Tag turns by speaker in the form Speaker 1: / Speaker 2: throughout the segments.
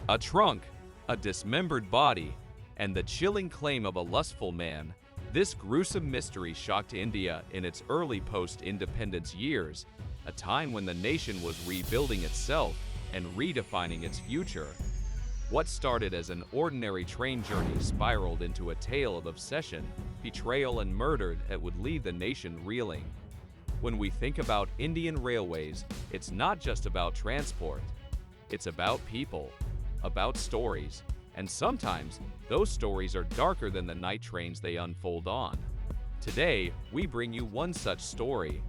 Speaker 1: A trunk, a dismembered body, and the chilling claim of a lustful man, this gruesome mystery shocked India in its early post-independence years, a time when the nation was rebuilding itself and redefining its future. What started as an ordinary train journey spiraled into a tale of obsession, betrayal, and murder that would leave the nation reeling. When we think about Indian railways, it's not just about transport. It's about people, about stories, and sometimes those stories are darker than the night trains they unfold on. Today, we bring you one such story.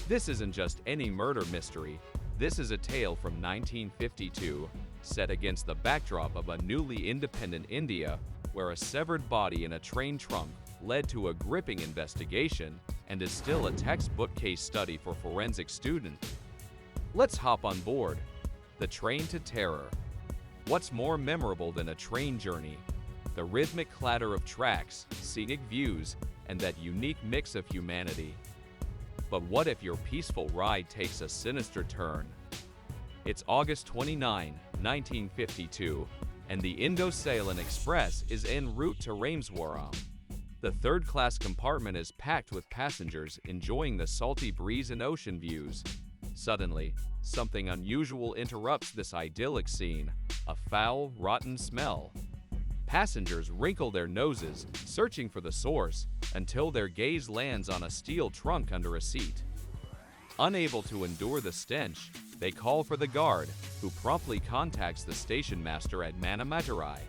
Speaker 1: This isn't just any murder mystery. This is a tale from 1952, set against the backdrop of a newly independent India, where a severed body in a train trunk led to a gripping investigation and is still a textbook case study for forensic students. Let's hop on board. The Train to Terror. What's more memorable than a train journey? The rhythmic clatter of tracks, scenic views, and that unique mix of humanity. But what if your peaceful ride takes a sinister turn? It's August 29, 1952, and the Indo-Ceylon Express is en route to Rameswaram. The third-class compartment is packed with passengers enjoying the salty breeze and ocean views. Suddenly, something unusual interrupts this idyllic scene, a foul, rotten smell. Passengers wrinkle their noses, searching for the source, until their gaze lands on a steel trunk under a seat. Unable to endure the stench, they call for the guard, who promptly contacts the station master at Manamadurai.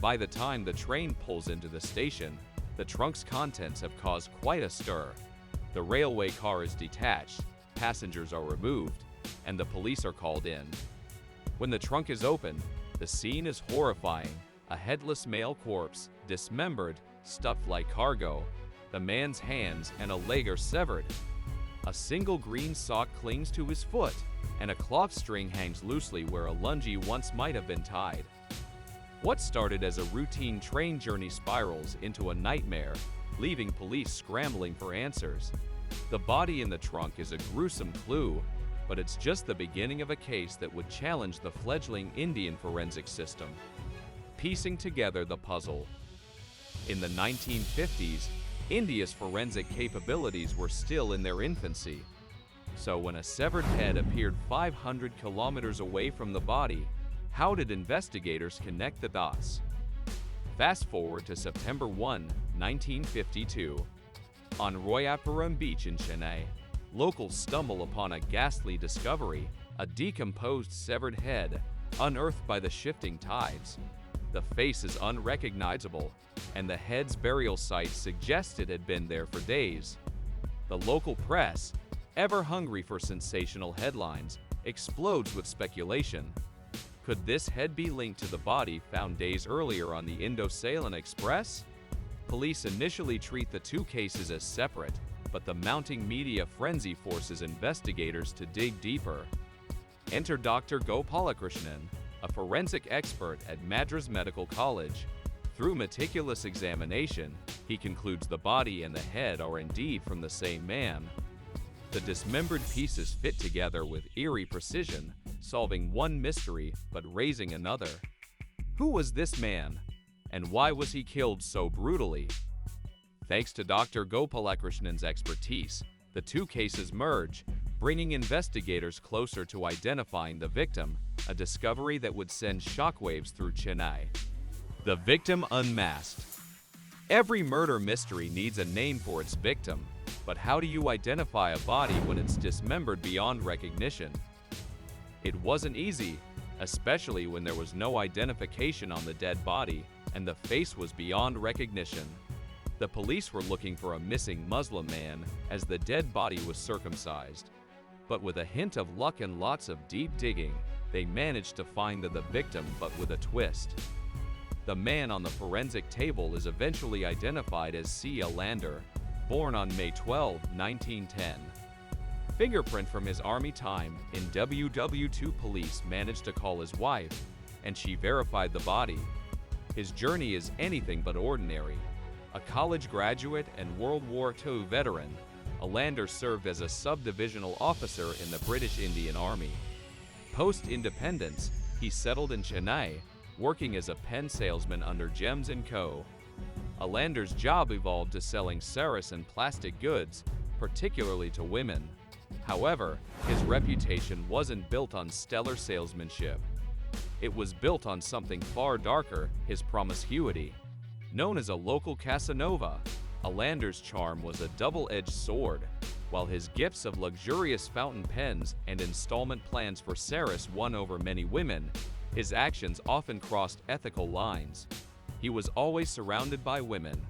Speaker 1: By the time the train pulls into the station, the trunk's contents have caused quite a stir. The railway car is detached, passengers are removed, and the police are called in. When the trunk is opened, the scene is horrifying. A headless male corpse, dismembered, stuffed like cargo. The man's hands and a leg are severed. A single green sock clings to his foot, and a cloth string hangs loosely where a lungi once might have been tied. What started as a routine train journey spirals into a nightmare, leaving police scrambling for answers. The body in the trunk is a gruesome clue, but it's just the beginning of a case that would challenge the fledgling Indian forensic system. Piecing together the puzzle. In the 1950s, India's forensic capabilities were still in their infancy. So when a severed head appeared 500 kilometers away from the body, how did investigators connect the dots? Fast forward to September 1, 1952. On Royapuram Beach in Chennai, locals stumble upon a ghastly discovery, a decomposed severed head, unearthed by the shifting tides. The face is unrecognizable, and the head's burial site suggests it had been there for days. The local press, ever hungry for sensational headlines, explodes with speculation. Could this head be linked to the body found days earlier on the Indo-Ceylon Express? Police initially treat the two cases as separate, but the mounting media frenzy forces investigators to dig deeper. Enter Dr. Gopalakrishnan, a forensic expert at Madras Medical College. Through meticulous examination, he concludes the body and the head are indeed from the same man. The dismembered pieces fit together with eerie precision, solving one mystery but raising another. Who was this man? And why was he killed so brutally? Thanks to Dr. Gopalakrishnan's expertise, the two cases merge, bringing investigators closer to identifying the victim, a discovery that would send shockwaves through Chennai. The victim unmasked. Every murder mystery needs a name for its victim, but how do you identify a body when it's dismembered beyond recognition? It wasn't easy, especially when there was no identification on the dead body and the face was beyond recognition. The police were looking for a missing Muslim man as the dead body was circumcised. But with a hint of luck and lots of deep digging, they managed to find the victim, but with a twist. The man on the forensic table is eventually identified as C. Alavandar, born on May 12, 1910. Fingerprint from his army time in WW2 police managed to call his wife, and she verified the body. His journey is anything but ordinary. A college graduate and World War II veteran, Alavandar served as a subdivisional officer in the British Indian Army. Post-independence, He settled in Chennai, working as a pen salesman under Gems & Co. Alandar's job evolved to selling saris and plastic goods, particularly to women. However, his reputation wasn't built on stellar salesmanship. It was built on something far darker, his promiscuity. Known as a local Casanova, Alandar's charm was a double-edged sword. While his gifts of luxurious fountain pens and installment plans for saris won over many women, his actions often crossed ethical lines. He was always surrounded by women.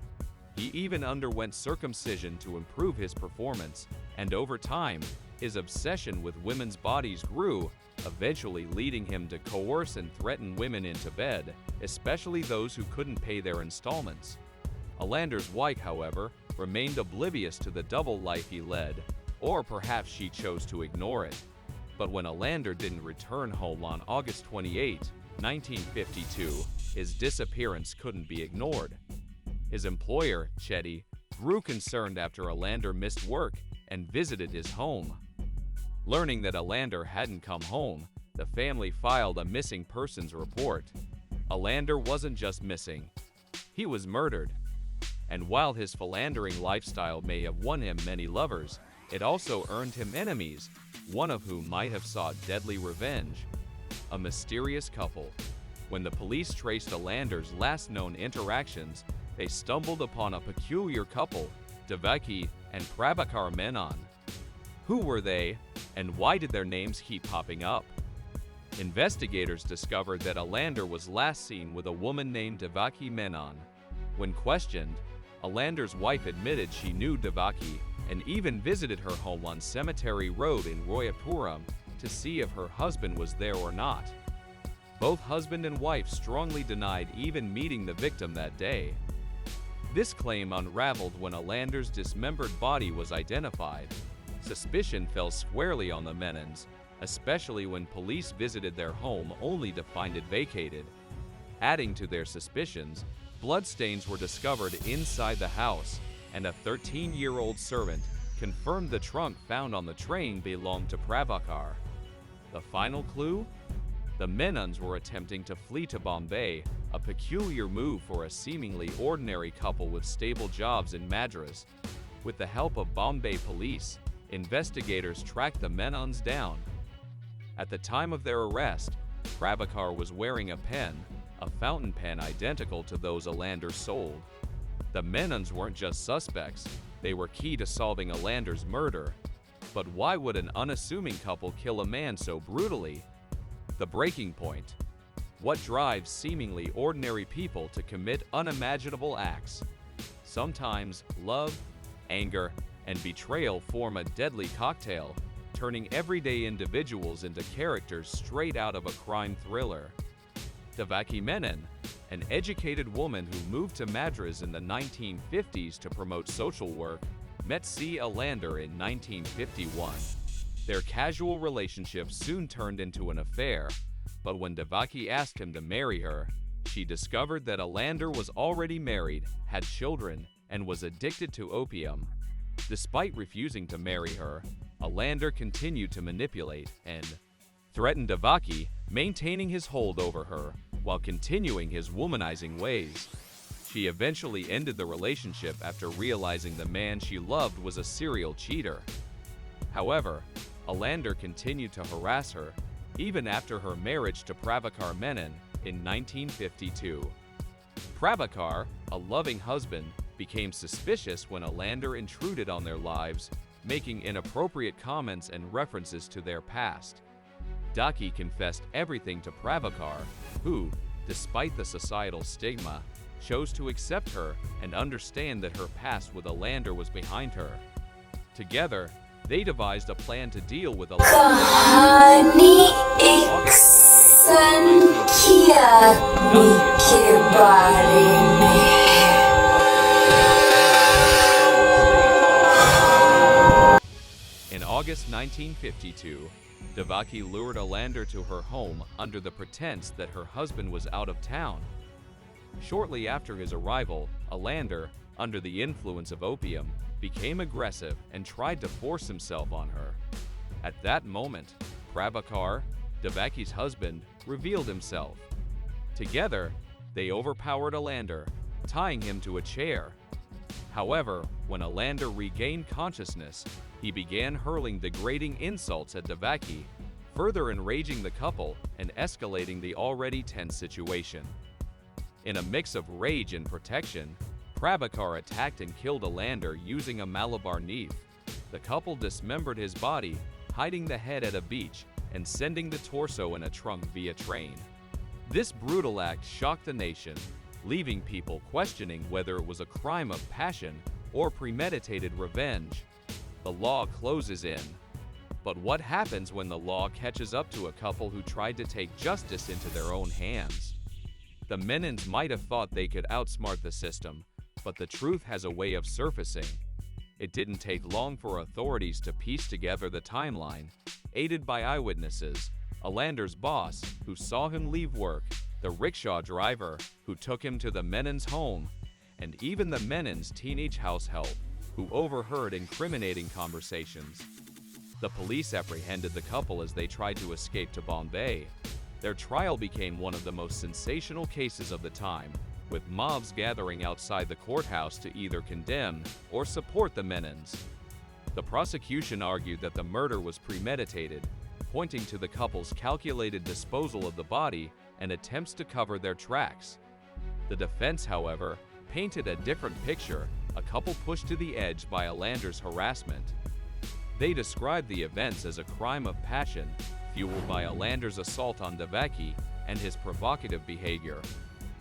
Speaker 1: He even underwent circumcision to improve his performance, and over time, his obsession with women's bodies grew, eventually leading him to coerce and threaten women into bed, especially those who couldn't pay their installments. Alandar's wife, however, remained oblivious to the double life he led, or perhaps she chose to ignore it. But when Alandar didn't return home on August 28, 1952, his disappearance couldn't be ignored. His employer, Chetty, grew concerned after Alandar missed work and visited his home. Learning that Alandar hadn't come home, the family filed a missing persons report. Alandar wasn't just missing, he was murdered. And while his philandering lifestyle may have won him many lovers, it also earned him enemies, one of whom might have sought deadly revenge. A mysterious couple. When the police traced Alandar's last known interactions, they stumbled upon a peculiar couple, Devaki and Prabhakar Menon. Who were they, and why did their names keep popping up? Investigators discovered that Alandar was last seen with a woman named Devaki Menon. When questioned, Alandar's wife admitted she knew Devaki and even visited her home on Cemetery Road in Royapuram to see if her husband was there or not. Both husband and wife strongly denied even meeting the victim that day. This claim unraveled when Alandar's dismembered body was identified. Suspicion fell squarely on the Menons, especially when police visited their home only to find it vacated. Adding to their suspicions, bloodstains were discovered inside the house, and a 13-year-old servant confirmed the trunk found on the train belonged to Prabhakar. The final clue? The Menons were attempting to flee to Bombay, a peculiar move for a seemingly ordinary couple with stable jobs in Madras. With the help of Bombay police, investigators tracked the Menons down. At the time of their arrest, Prabhakar was wearing a fountain pen identical to those Alandar sold. The Menons weren't just suspects, they were key to solving Alandar's murder. But why would an unassuming couple kill a man so brutally? The breaking point. What drives seemingly ordinary people to commit unimaginable acts? Sometimes love, anger, and betrayal form a deadly cocktail, turning everyday individuals into characters straight out of a crime thriller. Devaki Menon, an educated woman who moved to Madras in the 1950s to promote social work, met C. Alandar in 1951. Their casual relationship soon turned into an affair, but when Devaki asked him to marry her, she discovered that Alandar was already married, had children, and was addicted to opium. Despite refusing to marry her, Alandar continued to manipulate and threatened Devaki, maintaining his hold over her while continuing his womanizing ways. She eventually ended the relationship after realizing the man she loved was a serial cheater. However, Alandar continued to harass her, even after her marriage to Prabhakar Menon in 1952. Prabhakar, a loving husband, became suspicious when Alandar intruded on their lives, making inappropriate comments and references to their past. Daki confessed everything to Prabhakar, who, despite the societal stigma, chose to accept her and understand that her past with Alandar was behind her. Together, they devised a plan to deal with Alandar. In August 1952, Devaki lured Alandar to her home under the pretense that her husband was out of town. Shortly after his arrival, Alandar, under the influence of opium, became aggressive and tried to force himself on her. At that moment, Prabhakar, Devaki's husband, revealed himself. Together, they overpowered Alavandar, tying him to a chair. However, when Alavandar regained consciousness, he began hurling degrading insults at Devaki, further enraging the couple and escalating the already tense situation. In a mix of rage and protection, Prabhakar attacked and killed Alavandar using a Malabar knife. The couple dismembered his body, hiding the head at a beach and sending the torso in a trunk via train. This brutal act shocked the nation, leaving people questioning whether it was a crime of passion or premeditated revenge. The law closes in. But what happens when the law catches up to a couple who tried to take justice into their own hands? The Menons might have thought they could outsmart the system, but the truth has a way of surfacing. It didn't take long for authorities to piece together the timeline. Aided by eyewitnesses, Alavandar's boss, who saw him leave work, the rickshaw driver, who took him to the Menon's home, and even the Menon's teenage house help, who overheard incriminating conversations. The police apprehended the couple as they tried to escape to Bombay. Their trial became one of the most sensational cases of the time, with mobs gathering outside the courthouse to either condemn or support the Menons. The prosecution argued that the murder was premeditated, pointing to the couple's calculated disposal of the body and attempts to cover their tracks. The defense, however, painted a different picture, a couple pushed to the edge by Alavandar's harassment. They described the events as a crime of passion, fueled by Alavandar's assault on Devaki and his provocative behavior.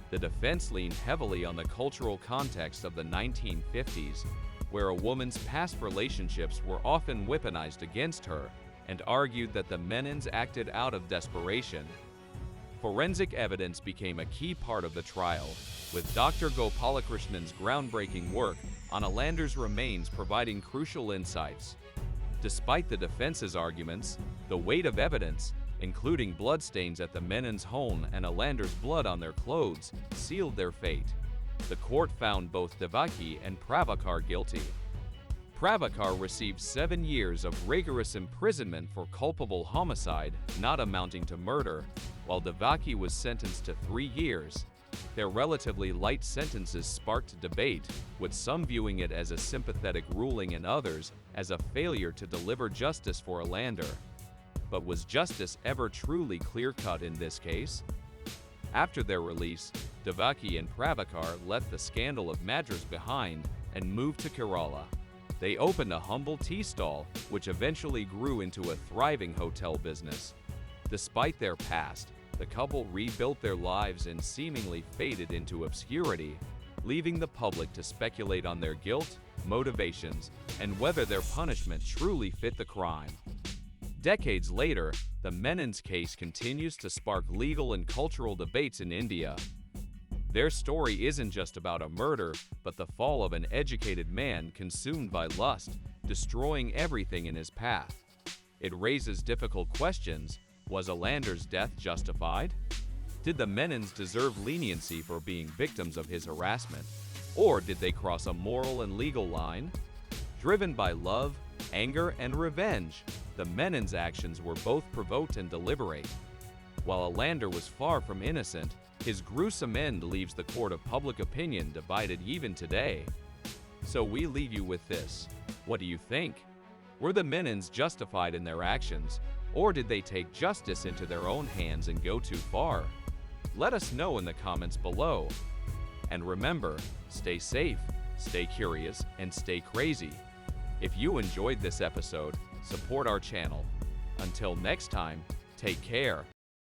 Speaker 1: The defense leaned heavily on the cultural context of the 1950s, where a woman's past relationships were often weaponized against her, and argued that the Menons acted out of desperation. Forensic evidence became a key part of the trial, with Dr. Gopalakrishnan's groundbreaking work on Alavandar's remains providing crucial insights. Despite the defense's arguments, the weight of evidence, including bloodstains at the Menon's home and Alavandar's blood on their clothes, sealed their fate. The court found both Devaki and Prabhakar guilty. Prabhakar received 7 years of rigorous imprisonment for culpable homicide, not amounting to murder, while Devaki was sentenced to 3 years. Their relatively light sentences sparked debate, with some viewing it as a sympathetic ruling and others as a failure to deliver justice for Alavandar. But was justice ever truly clear-cut in this case? After their release, Devaki and Prabhakar left the scandal of Madras behind and moved to Kerala. They opened a humble tea stall, which eventually grew into a thriving hotel business. Despite their past, the couple rebuilt their lives and seemingly faded into obscurity, leaving the public to speculate on their guilt, motivations, and whether their punishment truly fit the crime. Decades later, the Menons case continues to spark legal and cultural debates in India. Their story isn't just about a murder, but the fall of an educated man consumed by lust, destroying everything in his path. It raises difficult questions. Was Alavandar's death justified? Did the Menons deserve leniency for being victims of his harassment? Or did they cross a moral and legal line? Driven by love, anger, and revenge, the Menons' actions were both provoked and deliberate. While Alavandar was far from innocent, his gruesome end leaves the court of public opinion divided even today. So we leave you with this. What do you think? Were the Menons justified in their actions, or did they take justice into their own hands and go too far? Let us know in the comments below. And remember, stay safe, stay curious, and stay crazy. If you enjoyed this episode, support our channel. Until next time, take care.